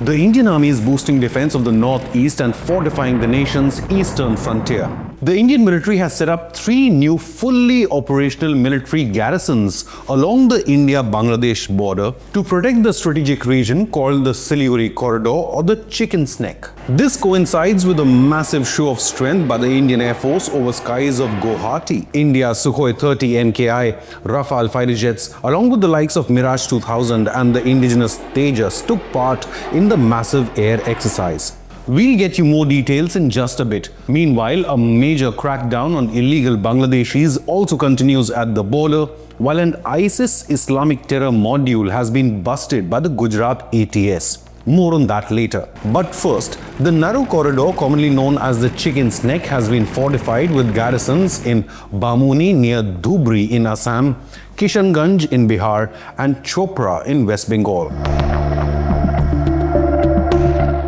The Indian Army is boosting defense of the northeast and fortifying the nation's eastern frontier. The Indian military has set up 3 new fully operational military garrisons along the India-Bangladesh border to protect the strategic region called the Siliguri Corridor or the Chicken's Neck. This coincides with a massive show of strength by the Indian Air Force over skies of Guwahati. India's Su-30MKI Rafale Fighter Jets, along with the likes of Mirage 2000 and the indigenous Tejas, took part in the massive air exercise. We'll get you more details in just a bit. Meanwhile, a major crackdown on illegal Bangladeshis also continues at the border, while an ISIS Islamic terror module has been busted by the Gujarat ATS. More on that later. But first, the narrow corridor commonly known as the Chicken's Neck has been fortified with garrisons in Bamuni near Dhubri in Assam, Kishanganj in Bihar and Chopra in West Bengal.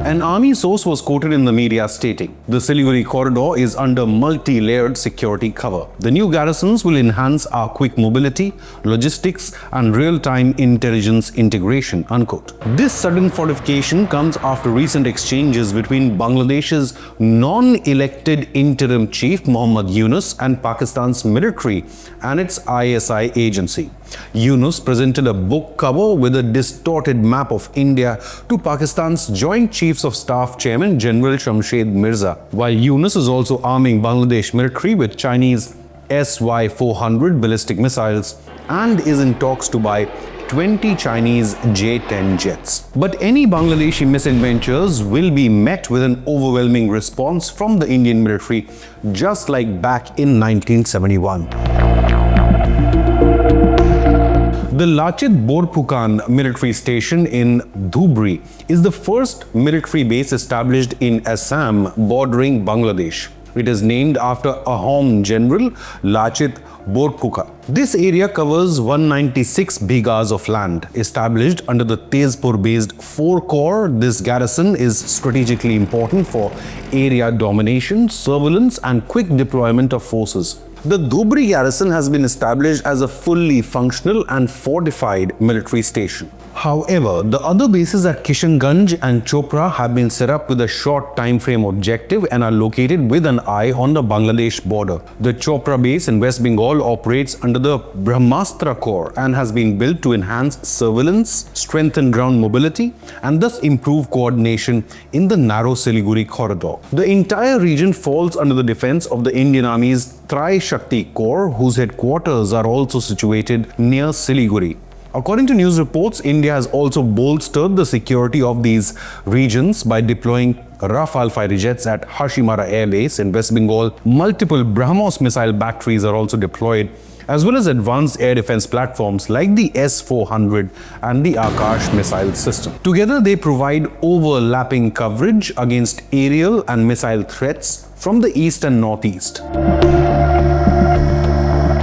An army source was quoted in the media stating, "The Siliguri corridor is under multi-layered security cover. The new garrisons will enhance our quick mobility, logistics and real-time intelligence integration." Unquote. This sudden fortification comes after recent exchanges between Bangladesh's non-elected interim chief Mohammad Yunus and Pakistan's military and its ISI agency. Yunus presented a book cover with a distorted map of India to Pakistan's Joint Chiefs of Staff Chairman General Shamshed Mirza, while Yunus is also arming Bangladesh military with Chinese SY-400 ballistic missiles and is in talks to buy 20 Chinese J-10 jets. But any Bangladeshi misadventures will be met with an overwhelming response from the Indian military, just like back in 1971. The Lachit Borphukan military station in Dhubri is the first military base established in Assam bordering Bangladesh. It is named after Ahom General Lachit Borphukan. This area covers 196 bighas of land. Established under the Tezpur-based 4 Corps, this garrison is strategically important for area domination, surveillance and quick deployment of forces. The Dhubri garrison has been established as a fully functional and fortified military station. However, the other bases at Kishanganj and Chopra have been set up with a short time frame objective and are located with an eye on the Bangladesh border. The Chopra base in West Bengal operates under the Brahmastra Corps and has been built to enhance surveillance, strengthen ground mobility, and thus improve coordination in the narrow Siliguri corridor. The entire region falls under the defense of the Indian Army's Tri-Shakti Corps, whose headquarters are also situated near Siliguri. According to news reports, India has also bolstered the security of these regions by deploying Rafale Fighter Jets at Hashimara Air Base in West Bengal. Multiple BrahMos missile batteries are also deployed, as well as advanced air defense platforms like the S-400 and the Akash missile system. Together, they provide overlapping coverage against aerial and missile threats from the east and northeast.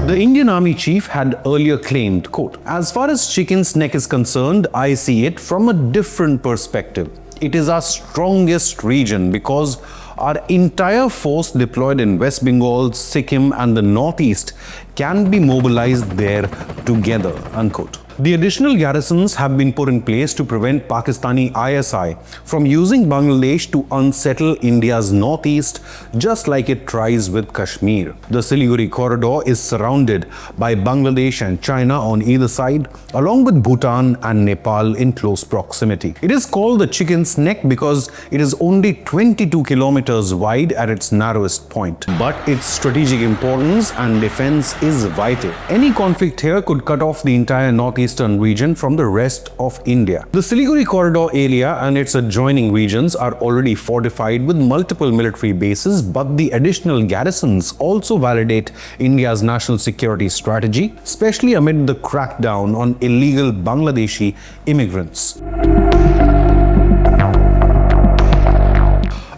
The Indian Army chief had earlier claimed, quote, "As far as Chicken's Neck is concerned, I see it from a different perspective. It is our strongest region because our entire force deployed in West Bengal, Sikkim and the northeast can be mobilized there together." Unquote. The additional garrisons have been put in place to prevent Pakistani ISI from using Bangladesh to unsettle India's northeast, just like it tries with Kashmir. The Siliguri corridor is surrounded by Bangladesh and China on either side, along with Bhutan and Nepal in close proximity. It is called the Chicken's Neck because it is only 22 kilometers wide at its narrowest point. But its strategic importance and defense is vital. Any conflict here could cut off the entire northeastern region from the rest of India. The Siliguri corridor area and its adjoining regions are already fortified with multiple military bases, but the additional garrisons also validate India's national security strategy, especially amid the crackdown on illegal Bangladeshi immigrants.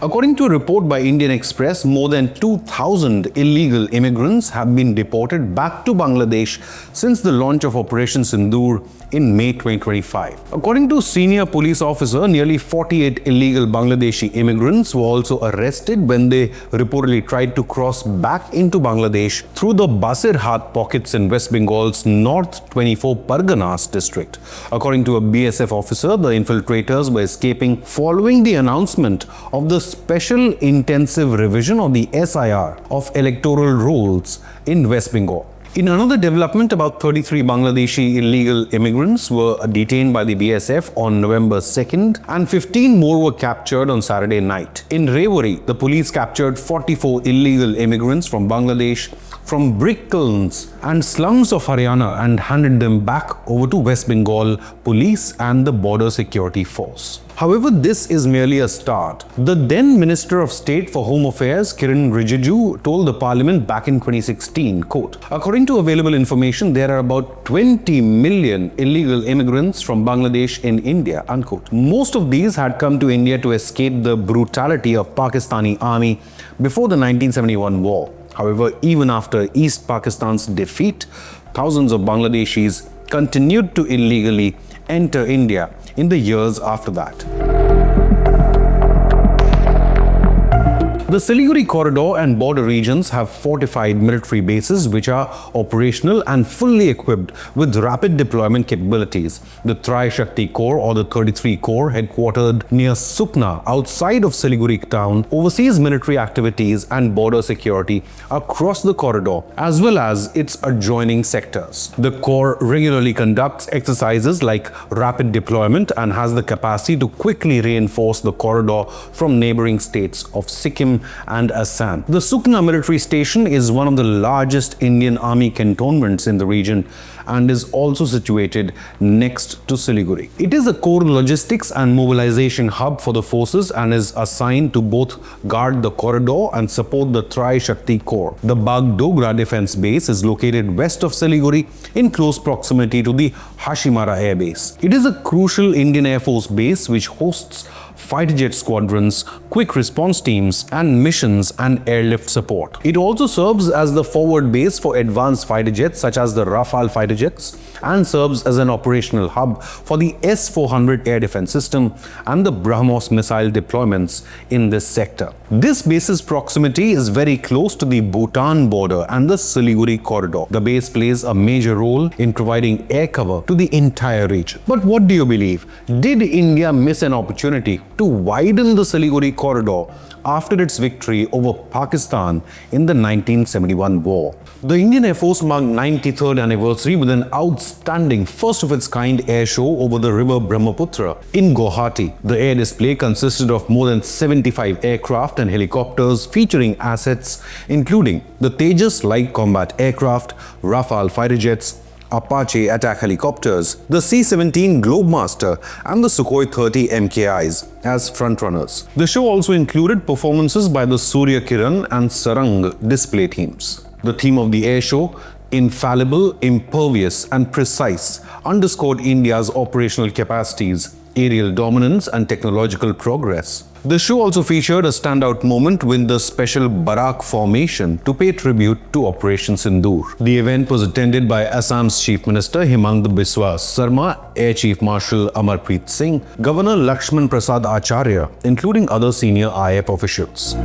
According to a report by Indian Express, more than 2,000 illegal immigrants have been deported back to Bangladesh since the launch of Operation Sindoor in May 2025. According to a senior police officer, nearly 48 illegal Bangladeshi immigrants were also arrested when they reportedly tried to cross back into Bangladesh through the Basirhat pockets in West Bengal's North 24 Parganas district. According to a BSF officer, the infiltrators were escaping following the announcement of the Special Intensive Revision of the SIR of electoral rolls in West Bengal. In another development, about 33 Bangladeshi illegal immigrants were detained by the BSF on November 2nd and 15 more were captured on Saturday night. In Rewari, the police captured 44 illegal immigrants from Bangladesh from brick kilns and slums of Haryana and handed them back over to West Bengal police and the Border Security Force. However, this is merely a start. The then Minister of State for Home Affairs, Kiran Rijiju, told the Parliament back in 2016, quote, "According to available information, there are about 20 million illegal immigrants from Bangladesh in India," unquote. Most of these had come to India to escape the brutality of Pakistani army before the 1971 war. However, even after East Pakistan's defeat, thousands of Bangladeshis continued to illegally enter India in the years after that. The Siliguri Corridor and border regions have fortified military bases which are operational and fully equipped with rapid deployment capabilities. The Tri-Shakti Corps, or the 33 Corps, headquartered near Sukna outside of Siliguri town, oversees military activities and border security across the corridor as well as its adjoining sectors. The Corps regularly conducts exercises like rapid deployment and has the capacity to quickly reinforce the corridor from neighboring states of Sikkim and Assam. The Sukna military station is one of the largest Indian Army cantonments in the region and is also situated next to Siliguri. It is a core logistics and mobilization hub for the forces and is assigned to both guard the corridor and support the Tri-Shakti Corps. The Bagdogra Defence Base is located west of Siliguri in close proximity to the Hashimara Air Base. It is a crucial Indian Air Force base which hosts fighter jet squadrons, quick response teams, and missions and airlift support. It also serves as the forward base for advanced fighter jets such as the Rafale Fighter Jets and serves as an operational hub for the S-400 air defense system and the BrahMos missile deployments in this sector. This base's proximity is very close to the Bhutan border and the Siliguri Corridor. The base plays a major role in providing air cover to the entire region. But what do you believe? Did India miss an opportunity to widen the Siliguri Corridor after its victory over Pakistan in the 1971 war? The Indian Air Force marked 93rd anniversary with an outstanding first-of-its-kind air show over the river Brahmaputra in Guwahati. The air display consisted of more than 75 aircraft and helicopters featuring assets including the Tejas light combat aircraft, Rafale Fighter Jets, Apache attack helicopters, the C-17 Globemaster and the Sukhoi 30 MKIs as frontrunners. The show also included performances by the Surya Kiran and Sarang display teams. The theme of the air show, Infallible, Impervious and Precise, underscored India's operational capacities, aerial dominance and technological progress. The show also featured a standout moment with the special Barak formation to pay tribute to Operation Sindoor. The event was attended by Assam's Chief Minister Himanta Biswa Sarma, Air Chief Marshal Amarpreet Singh, Governor Lakshman Prasad Acharya, including other senior IAF officials.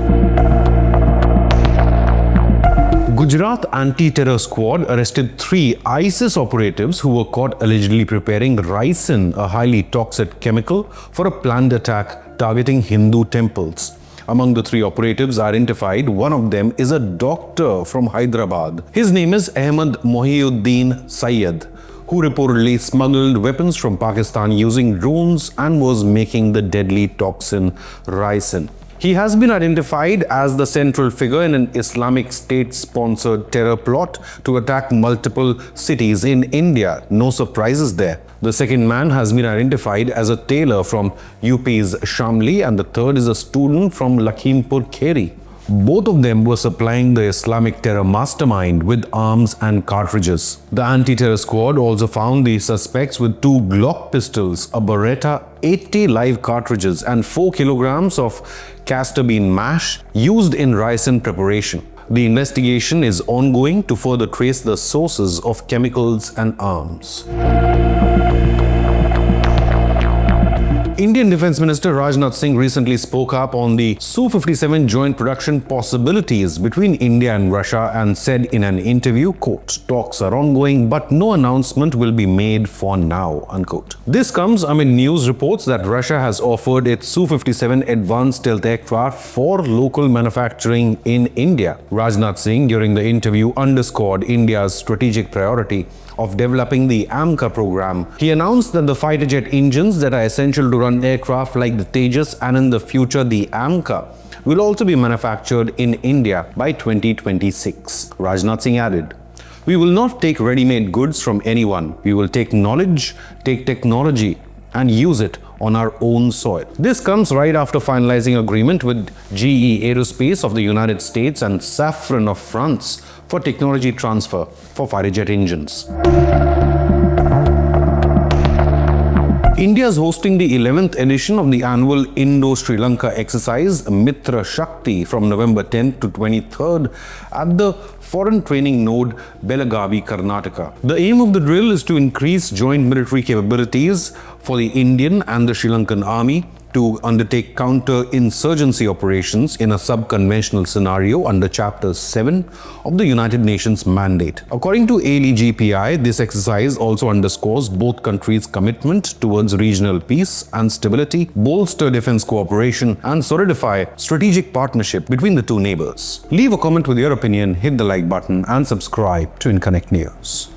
Gujarat Anti-Terror Squad arrested 3 ISIS operatives who were caught allegedly preparing ricin, a highly toxic chemical, for a planned attack targeting Hindu temples. Among the 3 operatives identified, one of them is a doctor from Hyderabad. His name is Ahmad Mohiuddin Syed, who reportedly smuggled weapons from Pakistan using drones and was making the deadly toxin ricin. He has been identified as the central figure in an Islamic State-sponsored terror plot to attack multiple cities in India. No surprises there. The second man has been identified as a tailor from UP's Shamli and the third is a student from Lakhimpur Kheri. Both of them were supplying the Islamic terror mastermind with arms and cartridges. The anti-terror squad also found the suspects with 2 Glock pistols, a Beretta, 80 live cartridges and 4 kilograms of castor bean mash used in ricin preparation. The investigation is ongoing to further trace the sources of chemicals and arms. Indian Defence Minister Rajnath Singh recently spoke up on the Su-57 joint production possibilities between India and Russia and said in an interview, quote, "Talks are ongoing but no announcement will be made for now," unquote. This comes amid news reports that Russia has offered its Su-57 advanced stealth aircraft for local manufacturing in India. Rajnath Singh during the interview underscored India's strategic priority of developing the AMCA program. He announced that the fighter jet engines that are essential to run aircraft like the Tejas and in the future the AMCA will also be manufactured in India by 2026. Rajnath Singh added, "We will not take ready-made goods from anyone. We will take knowledge, take technology and use it on our own soil." This comes right after finalizing agreement with GE Aerospace of the United States and Safran of France for technology transfer for fighter jet engines. India is hosting the 11th edition of the annual Indo-Sri Lanka exercise Mitra Shakti from November 10th to 23rd at the Foreign Training Node, Belagavi, Karnataka. The aim of the drill is to increase joint military capabilities for the Indian and the Sri Lankan Army to undertake counter-insurgency operations in a sub-conventional scenario under Chapter 7 of the United Nations mandate. According to ALEGPI, this exercise also underscores both countries' commitment towards regional peace and stability, bolster defense cooperation, and solidify strategic partnership between the two neighbors. Leave a comment with your opinion, hit the like button, and subscribe to Inconnect News.